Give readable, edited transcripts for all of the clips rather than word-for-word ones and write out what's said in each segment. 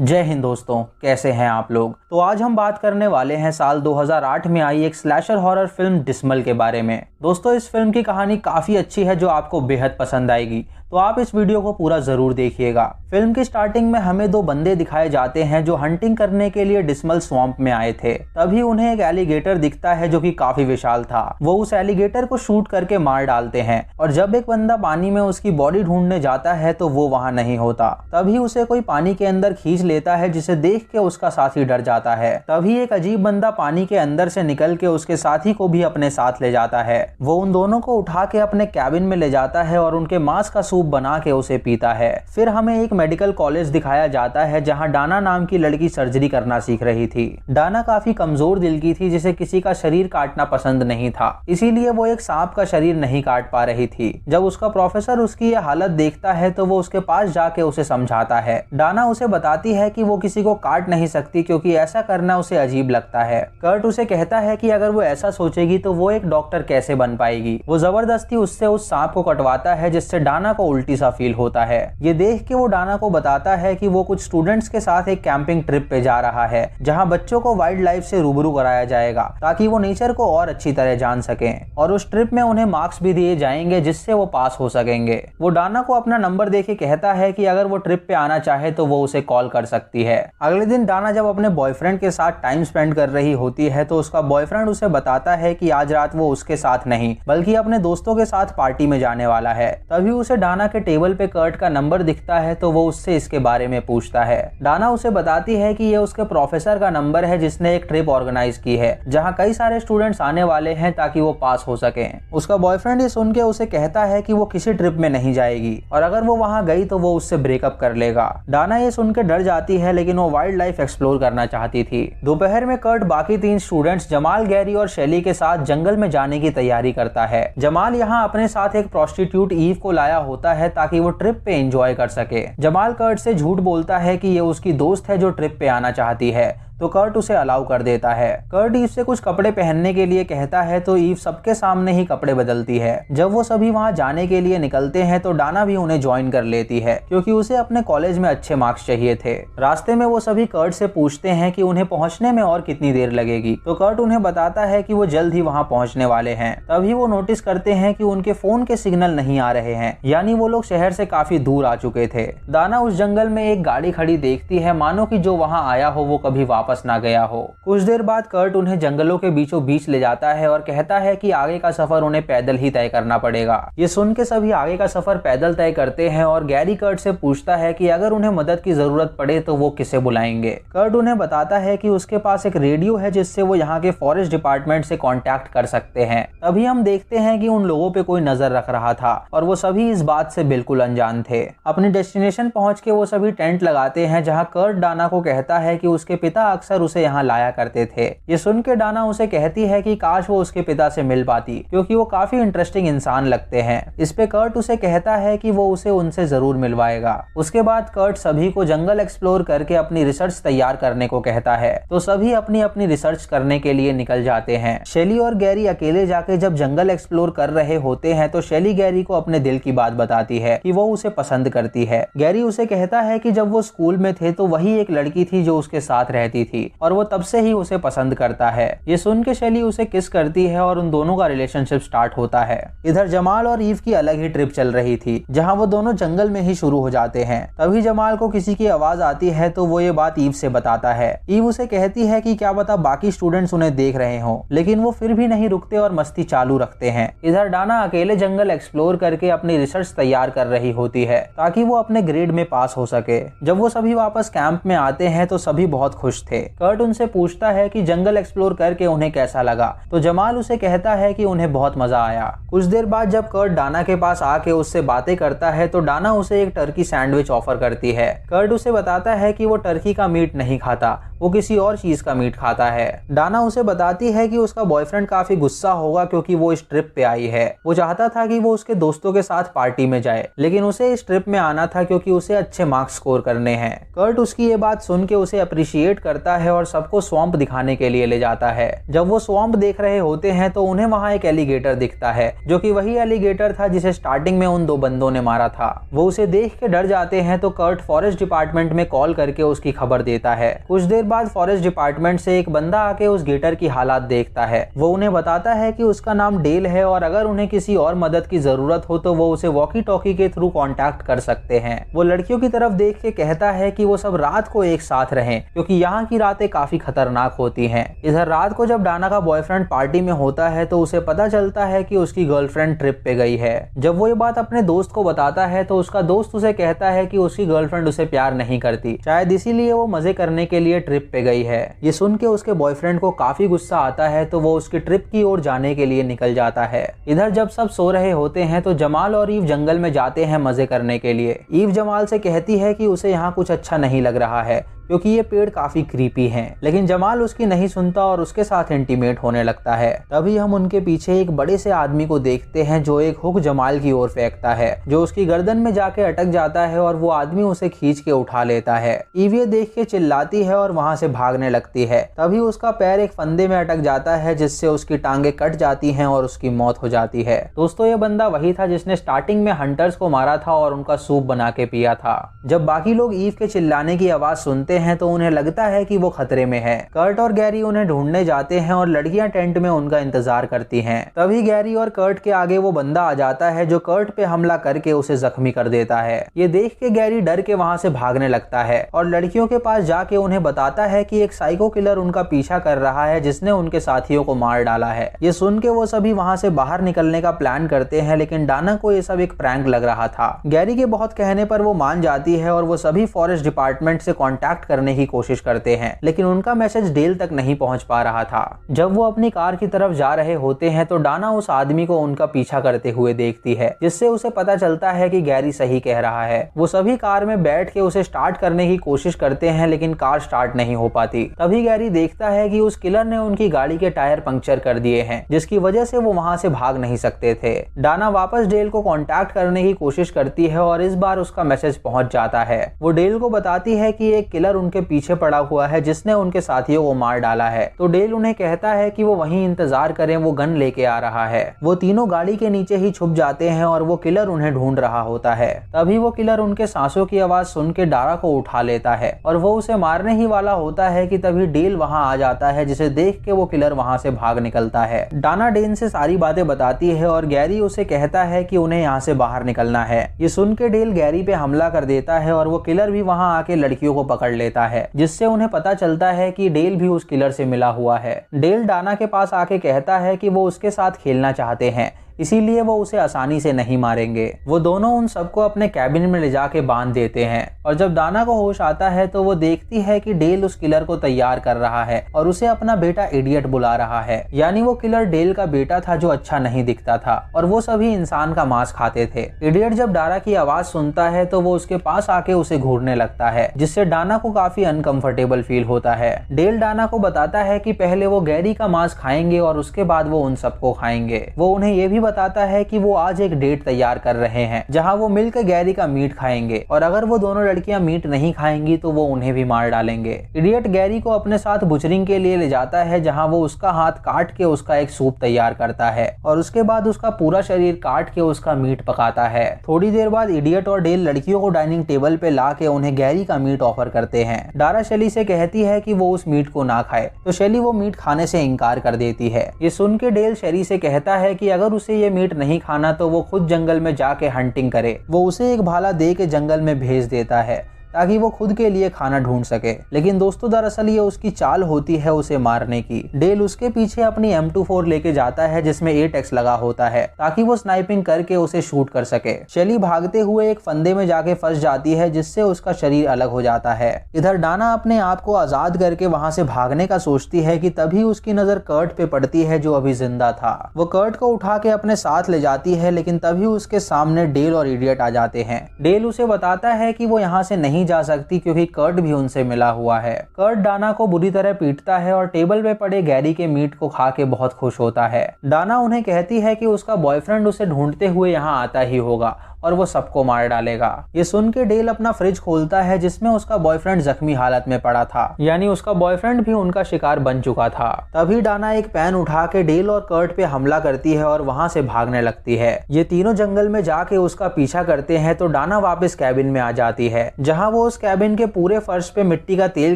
जय हिंद दोस्तों, कैसे हैं आप लोग। तो आज हम बात करने वाले हैं साल 2008 में आई एक स्लैशर हॉरर फिल्म डिसमल के बारे में। दोस्तों, इस फिल्म की कहानी काफी अच्छी है जो आपको बेहद पसंद आएगी, तो आप इस वीडियो को पूरा जरूर देखिएगा। फिल्म की स्टार्टिंग में हमें दो बंदे दिखाए जाते हैं जो हंटिंग करने के लिए डिसमल स्वैम्प में आए थे। तभी उन्हें एक एलिगेटर दिखता है जो कि काफी विशाल था। वो उस एलिगेटर को शूट करके मार डालते हैं और जब एक बंदा पानी में उसकी बॉडी ढूंढने जाता है तो वो वहां नहीं होता। तभी उसे कोई पानी के अंदर खींच लेता है जिसे देख के उसका साथी डर जाता है। तभी एक अजीब बंदा पानी के अंदर से निकल के उसके साथी को भी अपने साथ ले जाता है। वो उन दोनों को उठा के अपने कैबिन में ले जाता है और उनके मांस का सूप बना के उसे पीता है। फिर हमें एक मेडिकल कॉलेज दिखाया जाता है जहां डाना नाम की लड़की सर्जरी करना सीख रही थी। डाना काफी कमजोर दिल की थी जिसे किसी का शरीर काटना पसंद नहीं था, इसीलिए वो एक सांप का शरीर नहीं काट पा रही थी। जब उसका प्रोफेसर उसकी ये हालत देखता है तो वो उसके पास जाके उसे समझाता है। डाना उसे बताती है कि वो किसी को काट नहीं सकती क्योंकि ऐसा करना उसे अजीब लगता है। कर्ट उसे कहता है कि अगर वो ऐसा सोचेगी तो वो एक डॉक्टर कैसे बन पाएगी। वो जबरदस्ती उससे उस सांप को कटवाता है जिससे डाना को उल्टी सा फील होता है। ये देख के वो डाना को बताता है कि वो कुछ स्टूडेंट्स के साथ एक कैंपिंग ट्रिप पे जा रहा है जहां बच्चों को वाइल्ड लाइफ से रूबरू कराया जाएगा ताकि वो नेचर को और अच्छी तरह जान सकें, और उस ट्रिप में उन्हें मार्क्स भी दिए जाएंगे जिससे वो पास हो सकेंगे। वो डाना को अपना नंबर देके कहता है कि अगर वो ट्रिप पे आना चाहे तो वो उसे कॉल कर सकती है। अगले दिन डाना जब अपने बॉयफ्रेंड के साथ टाइम स्पेंड कर रही होती है तो उसका बॉयफ्रेंड उसे बताता है कि आज रात वो उसके साथ नहीं बल्कि अपने दोस्तों के साथ पार्टी में जाने वाला है। तभी उसे डाना के टेबल पे कर्ट का नंबर दिखता है तो वो उससे इसके बारे में पूछता है। डाना उसे बताती है कि ये उसके प्रोफेसर का नंबर है जिसने एक ट्रिप ऑर्गेनाइज की है जहां कई सारे स्टूडेंट्स आने वाले हैं ताकि वो पास हो सकें। उसका बॉयफ्रेंड ये सुन के उसे कहता है कि वो किसी ट्रिप में नहीं जाएगी और अगर वो वहां गई तो वो उससे ब्रेकअप कर लेगा। डाना ये सुन के डर जाती है लेकिन वो वाइल्ड लाइफ एक्सप्लोर करना चाहती थी। दोपहर में कर्ट बाकी तीन स्टूडेंट्स जमाल, गैरी और शैली के साथ जंगल में जाने की तैयारी करता है। जमाल यहाँ अपने साथ एक प्रोस्टिट्यूट ईव को लाया होता है ताकि वो ट्रिप पे एंजॉय कर सके। जमाल कर्ट से झूठ बोलता है कि ये उसकी दोस्त है जो ट्रिप पे आना चाहती है, तो कर्ट उसे अलाउ कर देता है। कर्ट ईव से कुछ कपड़े पहनने के लिए कहता है तो ईव सबके सामने ही कपड़े बदलती है। जब वो सभी वहां जाने के लिए निकलते हैं तो डाना भी उन्हें ज्वाइन कर लेती है क्योंकि उसे अपने कॉलेज में अच्छे मार्क्स चाहिए थे। रास्ते में वो सभी कर्ट से पूछते हैं कि उन्हें पहुंचने में और कितनी देर लगेगी, तो कर्ट उन्हें बताता है कि वो जल्द ही वहां पहुंचने वाले हैं। तभी वो नोटिस करते हैं कि उनके फोन के सिग्नल नहीं आ रहे हैं, यानी वो लोग शहर से काफी दूर आ चुके थे। डाना उस जंगल में एक गाड़ी खड़ी देखती है, मानो कि जो वहां आया हो वो कभी वापस ना गया हो। कुछ देर बाद कर्ट उन्हें जंगलों के बीचों बीच ले जाता है और कहता है कि आगे का सफर उन्हें पैदल ही तय करना पड़ेगा। ये सुन के सभी आगे का सफर पैदल तय करते हैं और गैरी कर्ट से पूछता है कि अगर उन्हें मदद की जरूरत पड़े तो वो किसे बुलाएंगे। कर्ट उन्हें बताता है कि उसके पास एक रेडियो है जिससे वो यहाँ के फॉरेस्ट डिपार्टमेंट से कॉन्टैक्ट कर सकते हैं। तभी हम देखते हैं कि उन लोगों पे कोई नजर रख रहा था और वो सभी इस बात से बिल्कुल अनजान थे। अपने डेस्टिनेशन पहुंच के वो सभी टेंट लगाते हैं जहाँ कर्ट डाना को कहता है कि उसके पिता अक्सर उसे यहाँ लाया करते थे। ये सुन के डाना उसे कहती है कि काश वो उसके पिता से मिल पाती क्योंकि वो काफी इंटरेस्टिंग इंसान लगते हैं। इस पे कर्ट उसे कहता है कि वो उसे उनसे जरूर मिलवाएगा। उसके बाद कर्ट सभी को जंगल एक्सप्लोर करके अपनी रिसर्च तैयार करने को कहता है, तो सभी अपनी अपनी रिसर्च करने के लिए निकल जाते हैं। शैली और गैरी अकेले जाके जब जंगल एक्सप्लोर कर रहे होते हैं तो शैली गैरी को अपने दिल की बात बताती है कि वो उसे पसंद करती है। गैरी उसे कहता है कि जब वो स्कूल में थे तो वही एक लड़की थी जो उसके साथ रहती थी और वो तब से ही उसे पसंद करता है। ये सुन के शैली उसे किस करती है और उन दोनों का रिलेशनशिप स्टार्ट होता है। इधर जमाल और ईव की अलग ही ट्रिप चल रही थी जहां वो दोनों जंगल में ही शुरू हो जाते हैं। तभी जमाल को किसी की आवाज आती है तो वो ये बात ईव से बताता है। ईव उसे कहती है कि क्या पता बाकी स्टूडेंट्स उन्हें देख रहे हो, लेकिन वो फिर भी नहीं रुकते और मस्ती चालू रखते हैं। इधर डाना अकेले जंगल एक्सप्लोर करके अपनी रिसर्च तैयार कर रही होती है ताकि वो अपने ग्रेड में पास हो सके। जब वो सभी वापस कैंप में आते हैं तो सभी बहुत खुश थे। कर्ट उनसे पूछता है कि जंगल एक्सप्लोर करके उन्हें कैसा लगा, तो जमाल उसे कहता है कि उन्हें बहुत मजा आया। कुछ देर बाद जब कर्ट डाना के पास आके उससे बातें करता है तो डाना उसे एक टर्की सैंडविच ऑफर करती है। कर्ट उसे बताता है कि वो टर्की का मीट नहीं खाता, वो किसी और चीज का मीट खाता है। डाना उसे बताती है कि उसका बॉयफ्रेंड काफी गुस्सा होगा क्योंकि वो इस ट्रिप पे आई है। वो चाहता था कि वो उसके दोस्तों के साथ पार्टी में जाए, लेकिन उसे इस ट्रिप में आना था क्योंकि उसे अच्छे मार्क्स स्कोर करने हैं। कर्ट उसकी ये बात सुन के उसे अप्रिशिएट करता है और सबको स्वैम्प दिखाने के लिए ले जाता है। जब वो स्वैम्प देख रहे होते हैं तो उन्हें वहाँ एक एलिगेटर दिखता है, जो कि वही एलिगेटर था जिसे स्टार्टिंग में उन दो बंदों ने मारा था। वो उसे देख के डर जाते हैं तो कर्ट फॉरेस्ट डिपार्टमेंट में कॉल करके उसकी खबर देता है। कुछ देर बाद फॉरेस्ट डिपार्टमेंट से एक बंदा आके उस गेटर की हालात देखता है। वो उन्हें बताता है कि उसका नाम डेल है और अगर उन्हें किसी और मदद की जरूरत हो तो वो उसे वॉकी टॉकी के थ्रू कांटेक्ट कर सकते हैं। वो लड़कियों की तरफ देख के कहता है कि वो सब रात को एक साथ रहें क्योंकि यहाँ की रातें काफी खतरनाक होती हैं। इधर रात को जब डाना का बॉयफ्रेंड पार्टी में होता है तो उसे पता चलता है कि उसकी गर्लफ्रेंड ट्रिप पे गई है। जब वो ये बात अपने दोस्त को बताता है तो उसका दोस्त उसे कहता है कि उसकी गर्लफ्रेंड उसे प्यार नहीं करती, शायद इसीलिए वो मजे करने के लिए ट्रिप पे गई है। ये सुन के उसके बॉयफ्रेंड को काफी गुस्सा आता है तो वो उसकी ट्रिप की ओर जाने के लिए निकल जाता है। इधर जब सब सो रहे होते हैं तो जमाल और ईव जंगल में जाते हैं मजे करने के लिए। ईव जमाल से कहती है कि उसे यहाँ कुछ अच्छा नहीं लग रहा है क्योंकि ये पेड़ काफी क्रीपी हैं, लेकिन जमाल उसकी नहीं सुनता और उसके साथ इंटीमेट होने लगता है। तभी हम उनके पीछे एक बड़े से आदमी को देखते हैं जो एक हुक जमाल की ओर फेंकता है, जो उसकी गर्दन में जाके अटक जाता है और वो आदमी उसे खींच के उठा लेता है। ईव ये देख के चिल्लाती है और वहां से भागने लगती है। तभी उसका पैर एक फंदे में अटक जाता है जिससे उसकी टांगे कट जाती हैं और उसकी मौत हो जाती है। दोस्तों, ये बंदा वही था जिसने स्टार्टिंग में हंटर्स को मारा था और उनका सूप बना के पिया था। जब बाकी लोग ईव के चिल्लाने की आवाज सुनते हैं तो उन्हें लगता है कि वो खतरे में है। कर्ट और गैरी उन्हें ढूंढने जाते हैं और लड़कियां टेंट में उनका इंतजार करती हैं। तभी गैरी और कर्ट के आगे वो बंदा आ जाता है जो कर्ट पे हमला करके उसे जख्मी कर देता है। ये देख के गैरी डर के वहां से भागने लगता है और लड़कियों के पास जाके उन्हें बताता है कि एक साइको किलर उनका पीछा कर रहा है जिसने उनके साथियों को मार डाला है। ये सुन के वो सभी वहां से बाहर निकलने का प्लान करते हैं, लेकिन डाना को ये सब एक प्रैंक लग रहा था। गैरी के बहुत कहने पर वो मान जाती है और वो सभी फॉरेस्ट डिपार्टमेंट से कांटेक्ट करने की कोशिश करते हैं, लेकिन उनका मैसेज डेल तक नहीं पहुंच पा रहा था। जब वो अपनी कार की तरफ जा रहे होते हैं तो डाना उस आदमी को उनका पीछा करते हुए देखती है, जिससे उसे पता चलता है कि गैरी सही कह रहा है। वो सभी कार में बैठ के उसे स्टार्ट करने की कोशिश करते हैं, लेकिन कार स्टार्ट नहीं हो पाती। तभी गैरी देखता है कि उस किलर ने उनकी गाड़ी के टायर पंक्चर कर दिए हैं, जिसकी वजह से वो वहां से भाग नहीं सकते थे। डाना वापस डेल को कांटेक्ट करने की कोशिश करती है और इस बार उसका मैसेज पहुंच जाता है। वो डेल को बताती है कि एक किलर उनके पीछे पड़ा हुआ है जिसने उनके साथियों को मार डाला है। तो डेल उन्हें कहता है कि वो वहीं इंतजार करें, वो गन लेके आ रहा है। वो तीनों गाड़ी के नीचे ही छुप जाते हैं और वो किलर उन्हें ढूंढ रहा होता है। तभी वो किलर उनके सांसों की आवाज सुन के डारा को उठा लेता है और वो उसे मारने ही वाला होता है कि तभी डेल वहां आ जाता है, जिसे देख के वो किलर वहां से भाग निकलता है। डाना डेन से सारी बातें बताती है और गैरी उसे कहता है कि उन्हें यहाँ से बाहर निकलना है। ये सुन के डेल गैरी पे हमला कर देता है और वो किलर भी वहां आके लड़कियों को पकड़ लेता है, जिससे उन्हें पता चलता है कि डेल भी उस किलर से मिला हुआ है। डेल डाना के पास आके कहता है कि वो उसके साथ खेलना चाहते हैं, इसीलिए वो उसे आसानी से नहीं मारेंगे। वो दोनों उन सबको अपने कैबिन में ले जाके बांध देते हैं और जब डाना को होश आता है तो वो देखती है कि डेल उस किलर को तैयार कर रहा है और उसे अपना बेटा इडियट बुला रहा है। यानी वो किलर डेल का बेटा था जो अच्छा नहीं दिखता था और वो सभी इंसान का मांस खाते थे। इडियट जब डाना की आवाज सुनता है तो वो उसके पास आके उसे घूरने लगता है, जिससे डाना को काफी अनकंफर्टेबल फील होता है। डेल डाना को बताता है कि पहले वो गैरी का मांस खाएंगे और उसके बाद वो उन सबको खाएंगे। वो उन्हें ये भी बताता है कि वो आज एक डेट तैयार कर रहे हैं जहां वो मिलकर गैरी का मीट खाएंगे और अगर वो दोनों लड़कियां मीट नहीं खाएंगी तो वो उन्हें भी मार डालेंगे। इडियट गैरी को अपने साथ बुचरिंग के लिए ले जाता है जहां वो उसका हाथ काट के उसका एक सूप तैयार करता है और उसके बाद उसका पूरा शरीर काट के उसका मीट पकाता है। थोड़ी देर बाद इडियट और डेल लड़कियों को डाइनिंग टेबल पे ला के उन्हें गैरी का मीट ऑफर करते हैं। डारा शेली से कहती है कि वो उस मीट को ना खाए, तो शेली वो मीट खाने से इनकार कर देती है। ये सुन के डेल शेली से कहता है कि अगर उसे ये मीट नहीं खाना तो वो खुद जंगल में जाके हंटिंग करे। वो उसे एक भाला दे के जंगल में भेज देता है ताकि वो खुद के लिए खाना ढूंढ सके, लेकिन दोस्तों दरअसल ये उसकी चाल होती है उसे मारने की। डेल उसके पीछे अपनी M24 लेके जाता है जिसमें 8x लगा होता है ताकि वो स्नाइपिंग करके उसे शूट कर सके। शेली भागते हुए एक फंदे में जाके फंस जाती है जिससे उसका शरीर अलग हो जाता है। इधर डाना अपने आप को आजाद करके वहां से भागने का सोचती है कि तभी उसकी नजर कर्ट पे पड़ती है जो अभी जिंदा था। वो कर्ट को उठा के अपने साथ ले जाती है, लेकिन तभी उसके सामने डेल और इडियट आ जाते हैं। डेल उसे बताता है कि वो यहाँ से नहीं नहीं जा सकती क्योंकि कर्ट भी उनसे मिला हुआ है। कर्ट डाना को बुरी तरह पीटता है और टेबल पे पड़े गैरी के मीट को खा के बहुत खुश होता है। डाना उन्हें कहती है कि उसका बॉयफ्रेंड उसे ढूंढते हुए यहाँ आता ही होगा और वो सबको मार डालेगा। ये सुन के डेल अपना फ्रिज खोलता है जिसमें उसका बॉयफ्रेंड जख्मी हालत में पड़ा था, यानी उसका बॉयफ्रेंड भी उनका शिकार बन चुका था। तभी डाना एक पेन उठा के डेल और कर्ट पे हमला करती है और वहां से भागने लगती है। ये तीनों जंगल में जाके उसका पीछा करते हैं तो डाना वापस कैबिन में आ जाती है, जहाँ वो उस कैबिन के पूरे फर्श पे मिट्टी का तेल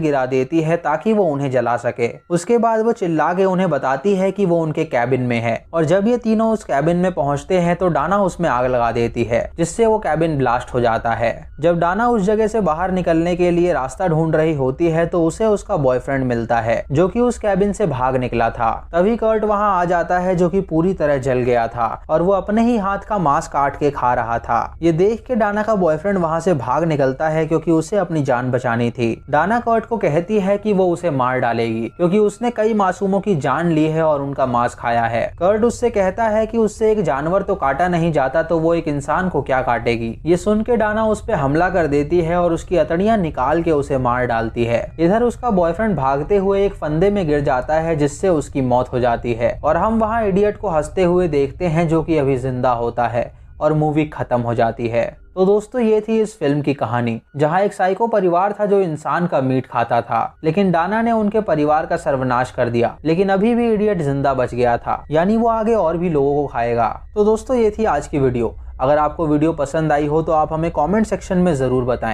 गिरा देती है ताकि वो उन्हें जला सके। उसके बाद वो चिल्ला के उन्हें बताती है कि वो उनके कैबिन में है, और जब ये तीनों उस कैबिन में पहुंचते हैं तो डाना उसमें आग लगा देती है, जिससे वो कैबिन ब्लास्ट हो जाता है। जब डाना उस जगह से बाहर निकलने के लिए रास्ता ढूंढ रही होती है तो उसे उसका बॉयफ्रेंड मिलता है जो कि उस कैबिन से भाग निकला था। तभी कर्ट वहां आ जाता है जो कि पूरी तरह जल गया था और वो अपने ही हाथ का मांस काट के खा रहा था। ये देख के डाना का बॉयफ्रेंड वहां से भाग निकलता है क्योंकि उसे अपनी जान बचानी थी। डाना कर्ट को कहती है कि वो उसे मार डालेगी क्योंकि उसने कई मासूमों की जान ली है और उनका मांस खाया है। कर्ट उससे कहता है कि उससे एक जानवर तो काटा नहीं जाता तो वो एक इंसान को क्या काटेगी। ये सुन के डाना उस पे हमला कर देती है और उसकी अतड़ियां निकाल के उसे मार डालती है। इधर उसका बॉयफ्रेंड भागते हुए एक फंदे में गिर जाता है जिससे उसकी मौत हो जाती है और हम वहां इडियट को हंसते हुए देखते हैं जो कि अभी जिंदा होता है और मूवी खत्म हो जाती है। तो दोस्तों ये थी इस फिल्म की कहानी, जहां एक साइको परिवार था जो इंसान का मीट खाता था, लेकिन डाना ने उनके परिवार का सर्वनाश कर दिया, लेकिन अभी भी इडियट जिंदा बच गया था, यानी वो आगे और भी लोगों को खाएगा। तो दोस्तों ये थी आज की वीडियो। अगर आपको वीडियो पसंद आई हो तो आप हमें कमेंट सेक्शन में जरूर बताएं।